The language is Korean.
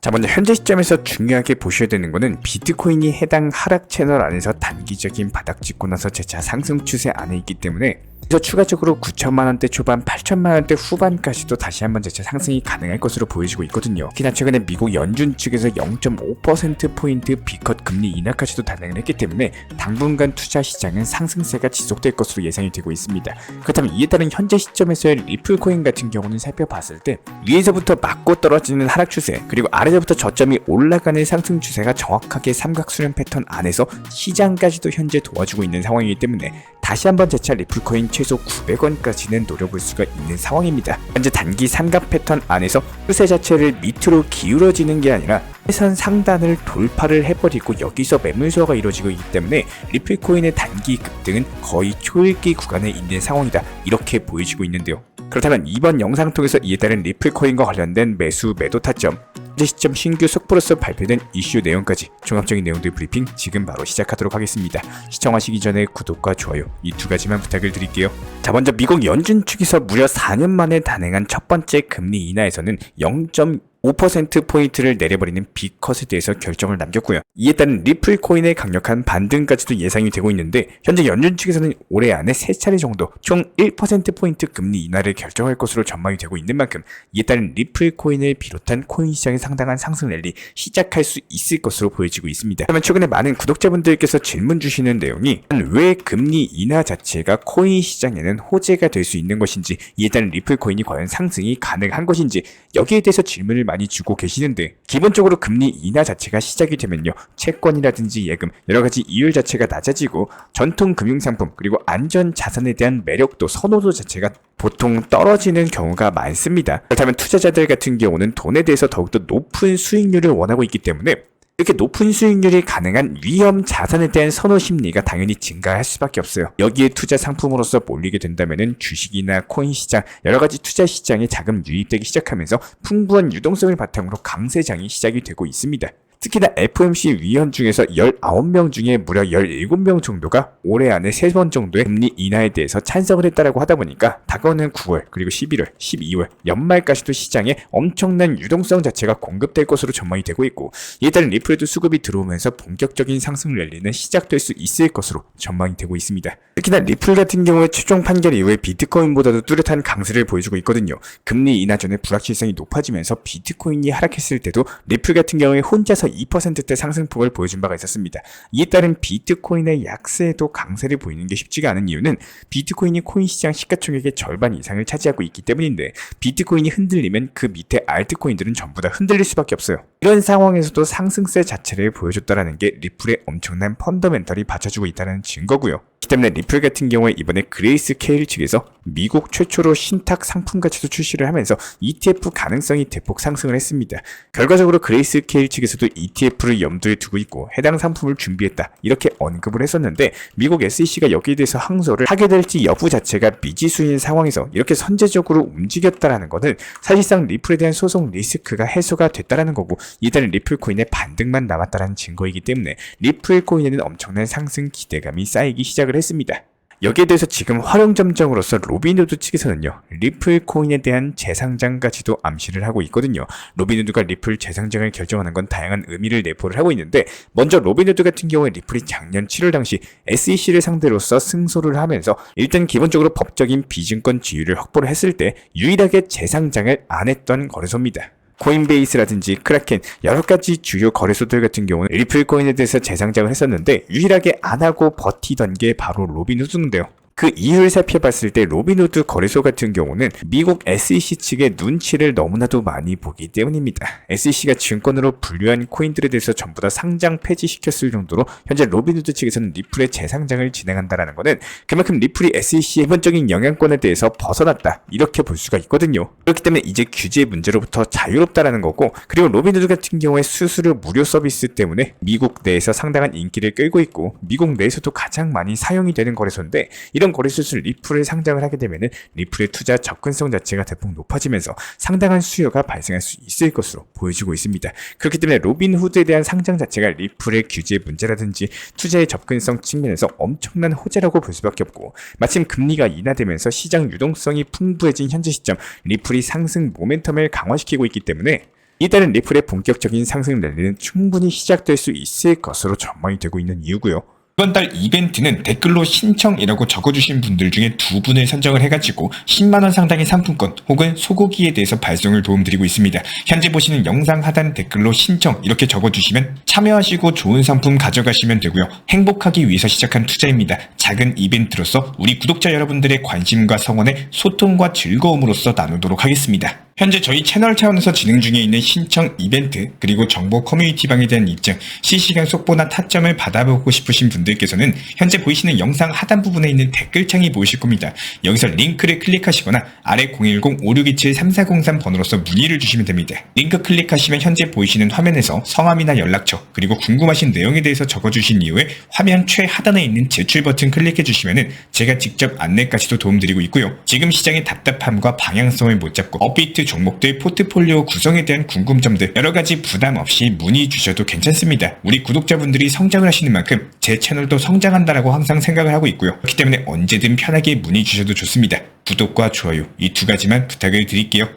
자, 먼저 현재 시점에서 중요하게 보셔야 되는 거는 비트코인이 해당 하락 채널 안에서 단기적인 바닥 찍고 나서 재차 상승 추세 안에 있기 때문에 그래서 추가적으로 9천만원대 초반, 8천만원대 후반까지도 다시 한번 재차 상승이 가능할 것으로 보여지고 있거든요. 특히나 최근에 미국 연준 측에서 0.5%포인트 B컷 금리 인하까지도 단행을 했기 때문에 당분간 투자 시장은 상승세가 지속될 것으로 예상이 되고 있습니다. 그렇다면 이에 따른 현재 시점에서의 리플코인 같은 경우는 살펴봤을 때 위에서부터 맞고 떨어지는 하락 추세, 그리고 아래서부터 저점이 올라가는 상승 추세가 정확하게 삼각수렴 패턴 안에서 시장까지도 현재 도와주고 있는 상황이기 때문에 다시 한번 재차 리플코인 최소 900원까지는 노려볼 수가 있는 상황입니다. 현재 단기 삼각 패턴 안에서 추세 자체를 밑으로 기울어지는 게 아니라 회선 상단을 돌파를 해버리고 여기서 매물 소화가 이루어지고 있기 때문에 리플코인의 단기 급등은 거의 초읽기 구간에 있는 상황이다, 이렇게 보여지고 있는데요. 그렇다면 이번 영상 통해서 이에 따른 리플코인과 관련된 매수 매도 타점, 현재 시점 신규 속보로서 발표된 이슈 내용까지 종합적인 내용들 브리핑 지금 바로 시작하도록 하겠습니다. 시청하시기 전에 구독과 좋아요 이 두 가지만 부탁을 드릴게요. 자, 먼저 미국 연준 측에서 무려 4년 만에 단행한 첫 번째 금리 인하에서는 0.5%포인트를 내려버리는 B컷에 대해서 결정을 남겼고요. 이에 따른 리플코인의 강력한 반등까지도 예상이 되고 있는데 현재 연준 측에서는 올해 안에 3차례 정도 총 1%포인트 금리 인하를 결정할 것으로 전망이 되고 있는 만큼 이에 따른 리플코인을 비롯한 코인 시장의 상당한 상승 랠리 시작할 수 있을 것으로 보여지고 있습니다. 그러면 최근에 많은 구독자분들께서 질문 주시는 내용이 왜 금리 인하 자체가 코인 시장에는 호재가 될 수 있는 것인지, 이에 따른 리플코인이 과연 상승이 가능한 것인지, 여기에 대해서 질문을 많이 주고 계시는데, 기본적으로 금리 인하 자체가 시작이 되면요, 채권이라든지 예금, 여러가지 이율 자체가 낮아지고 전통 금융상품 그리고 안전 자산에 대한 매력도, 선호도 자체가 보통 떨어지는 경우가 많습니다. 그렇다면 투자자들 같은 경우는 돈에 대해서 더욱더 높은 수익률을 원하고 있기 때문에 이렇게 높은 수익률이 가능한 위험 자산에 대한 선호 심리가 당연히 증가할 수밖에 없어요. 여기에 투자 상품으로서 몰리게 된다면 주식이나 코인 시장, 여러가지 투자 시장에 자금 유입되기 시작하면서 풍부한 유동성을 바탕으로 강세장이 시작이 되고 있습니다. 특히나 FOMC 위원 중에서 19명 중에 무려 17명 정도가 올해 안에 3번 정도의 금리 인하에 대해서 찬성을 했다라고 하다 보니까 다가오는 9월 그리고 11월, 12월 연말까지도 시장에 엄청난 유동성 자체가 공급될 것으로 전망이 되고 있고, 이에 따른 리플에도 수급이 들어오면서 본격적인 상승 랠리는 시작될 수 있을 것으로 전망이 되고 있습니다. 특히나 리플 같은 경우에 최종 판결 이후에 비트코인보다도 뚜렷한 강세를 보여주고 있거든요. 금리 인하 전에 불확실성이 높아지면서 비트코인이 하락했을 때도 리플 같은 경우에 혼자서 2%대 상승폭을 보여준 바가 있었습니다. 이에 따른 비트코인의 약세에도 강세를 보이는 게 쉽지가 않은 이유는 비트코인이 코인 시장 시가총액의 절반 이상을 차지하고 있기 때문인데, 비트코인이 흔들리면 그 밑에 알트코인들은 전부 다 흔들릴 수밖에 없어요. 이런 상황에서도 상승세 자체를 보여줬다는 게 리플의 엄청난 펀더멘털이 받쳐주고 있다는 증거고요. 그렇기 때문에 리플 같은 경우에 이번에 그레이스케일 측에서 미국 최초로 신탁 상품가치도 출시를 하면서 ETF 가능성이 대폭 상승을 했습니다. 결과적으로 그레이스케일 측에서도 ETF를 염두에 두고 있고 해당 상품을 준비했다, 이렇게 언급을 했었는데, 미국 SEC가 여기에 대해서 항소를 하게 될지 여부 자체가 미지수인 상황에서 이렇게 선제적으로 움직였다라는 것은 사실상 리플에 대한 소송 리스크가 해소가 됐다라는 거고, 이달은 리플 코인의 반등만 남았다라는 증거이기 때문에 리플 코인에는 엄청난 상승 기대감이 쌓이기 시작을 했습니다. 여기에 대해서 지금 활용점정으로서 로빈후드 측에서는요, 리플 코인에 대한 재상장까지도 암시를 하고 있거든요. 로빈후드가 리플 재상장을 결정하는 건 다양한 의미를 내포를 하고 있는데, 먼저 로빈후드 같은 경우에 리플이 작년 7월 당시 SEC를 상대로서 승소를 하면서 일단 기본적으로 법적인 비증권 지위를 확보를 했을 때 유일하게 재상장을 안 했던 거래소입니다. 코인베이스라든지 크라켄 여러가지 주요 거래소들 같은 경우는 리플 코인에 대해서 재상장을 했었는데 유일하게 안 하고 버티던 게 바로 로빈후드인데요. 그 이유를 살펴봤을 때 로빈후드 거래소 같은 경우는 미국 SEC 측의 눈치를 너무나도 많이 보기 때문입니다. SEC가 증권으로 분류한 코인들에 대해서 전부 다 상장 폐지시켰을 정도로 현재 로빈후드 측에서는 리플의 재상장을 진행한다는 것은 그만큼 리플이 SEC의 기본적인 영향권에 대해서 벗어났다, 이렇게 볼 수가 있거든요. 그렇기 때문에 이제 규제 문제로부터 자유롭다라는 거고, 그리고 로빈후드 같은 경우에 수수료 무료 서비스 때문에 미국 내에서 상당한 인기를 끌고 있고 미국 내에서도 가장 많이 사용이 되는 거래소인데, 이런 거래소에서 리플을 상장을 하게 되면 리플의 투자 접근성 자체가 대폭 높아지면서 상당한 수요가 발생할 수 있을 것으로 보여지고 있습니다. 그렇기 때문에 로빈후드에 대한 상장 자체가 리플의 규제 문제라든지 투자의 접근성 측면에서 엄청난 호재라고 볼 수밖에 없고, 마침 금리가 인하되면서 시장 유동성이 풍부해진 현재 시점 리플이 상승 모멘텀을 강화시키고 있기 때문에 이에 따른 리플의 본격적인 상승 랠리는 충분히 시작될 수 있을 것으로 전망이 되고 있는 이유고요. 이번 달 이벤트는 댓글로 신청이라고 적어주신 분들 중에 2분을 선정을 해가지고 10만원 상당의 상품권 혹은 소고기에 대해서 발송을 도움드리고 있습니다. 현재 보시는 영상 하단 댓글로 신청 이렇게 적어주시면 참여하시고 좋은 상품 가져가시면 되고요. 행복하기 위해서 시작한 투자입니다. 작은 이벤트로서 우리 구독자 여러분들의 관심과 성원에 소통과 즐거움으로써 나누도록 하겠습니다. 현재 저희 채널 차원에서 진행 중에 있는 신청 이벤트 그리고 정보 커뮤니티방에 대한 입장, 실시간 속보나 타점을 받아보고 싶으신 분들께서는 현재 보이시는 영상 하단 부분에 있는 댓글창이 보이실 겁니다. 여기서 링크를 클릭하시거나 아래 010-5627-3403 번호로서 문의를 주시면 됩니다. 링크 클릭하시면 현재 보이시는 화면에서 성함이나 연락처 그리고 궁금하신 내용에 대해서 적어주신 이후에 화면 최하단에 있는 제출 버튼 클릭해주시면 제가 직접 안내까지도 도움드리고 있고요. 지금 시장의 답답함과 방향성을 못 잡고 업비트 종목들 포트폴리오 구성에 대한 궁금점들 여러가지 부담 없이 문의 주셔도 괜찮습니다. 우리 구독자분들이 성장을 하시는 만큼 제 채널도 성장한다라고 항상 생각을 하고 있고요. 그렇기 때문에 언제든 편하게 문의 주셔도 좋습니다. 구독과 좋아요 이 2가지만 부탁을 드릴게요.